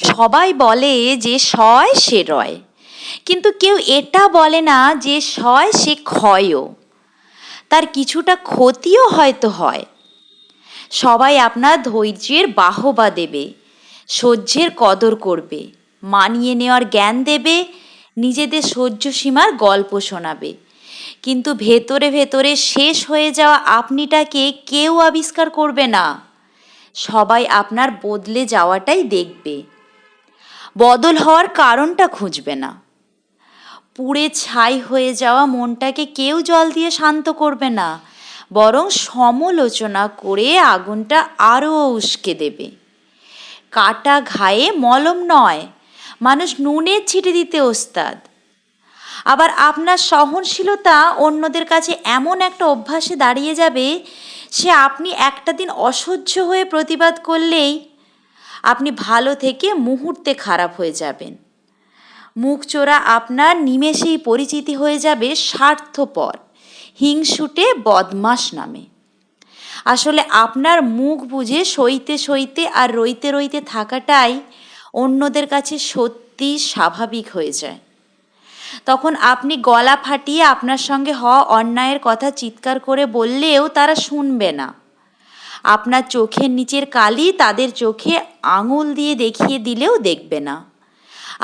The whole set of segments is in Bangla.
সবাই বলে যে সয় সে রয়, কিন্তু কেউ এটা বলে না যে সয় সে ক্ষয়ও, তার কিছুটা ক্ষতিও হয়তো হয়। সবাই আপনার ধৈর্যের বাহবা দেবে, সহ্যের কদর করবে, মানিয়ে নেওয়ার জ্ঞান দেবে, নিজেদের সহ্য সীমার গল্প শোনাবে, কিন্তু ভেতরে ভেতরে শেষ হয়ে যাওয়া আপনিটাকে কেউ আবিষ্কার করবে না। সবাই আপনার বদলে যাওয়াটাই দেখবে, বদল হওয়ার কারণটা খুঁজবে না। পুড়ে ছাই হয়ে যাওয়া মনটাকে কেউ জল দিয়ে শান্ত করবে না, বরং সমালোচনা করে আগুনটা আরও উস্কে দেবে। কাটা ঘায়ে মলম নয়, মানুষ নুনের ছিটে দিতে ওস্তাদ। আবার আপনার সহনশীলতা অন্যদের কাছে এমন একটা অভ্যাসে দাঁড়িয়ে যাবে, সে আপনি একটা দিন অসহ্য হয়ে প্রতিবাদ করলেই আপনি ভালো থেকে মুহূর্তে খারাপ হয়ে যাবেন। মুখচোরা আপনার নিমেষেই পরিচিতি হয়ে যাবে স্বার্থপর, হিংসুটে বদমাশ নামে। আসলে আপনার মুখ বুঝে সইতে সইতে আর রইতে রইতে থাকাটাই অন্যদের কাছে সত্যি স্বাভাবিক হয়ে যায়। তখন আপনি গলা ফাটিয়ে আপনার সঙ্গে হওয়া অন্যায়ের কথা চিৎকার করে বললেও তারা শুনবে না। আপনার চোখের নিচের কালি তাদের চোখে আঙুল দিয়ে দেখিয়ে দিলেও দেখবে না।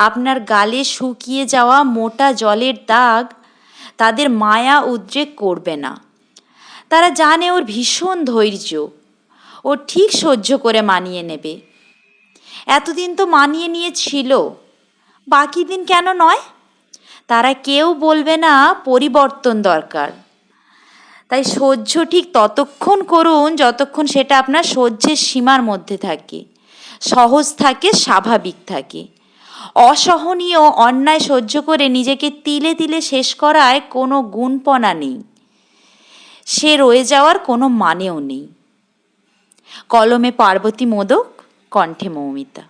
আপনার গালে শুকিয়ে যাওয়া মোটা জলের দাগ তাদের মায়া উদ্রেক করবে না। তারা জানে ওর ভীষণ ধৈর্য, ও ঠিক সহ্য করে মানিয়ে নেবে। এতদিন তো মানিয়ে নিয়েছিল, বাকি দিন কেন নয়? তারা কেউ বলবে না পরিবর্তন দরকার। তাই সহ্য ঠিক ততক্ষণ করুন যতক্ষণ সেটা আপনার সহ্যের সীমার মধ্যে থাকে, সহজ থাকে, স্বাভাবিক থাকে। অসহনীয় অন্যায় সহ্য করে নিজেকে তিলে তিলে শেষ করায় কোনো গুণপনা নেই, সে রয়ে যাওয়ার কোনো মানেও নেই। কলমে পার্বতী মোদক, কণ্ঠে মৌমিতা।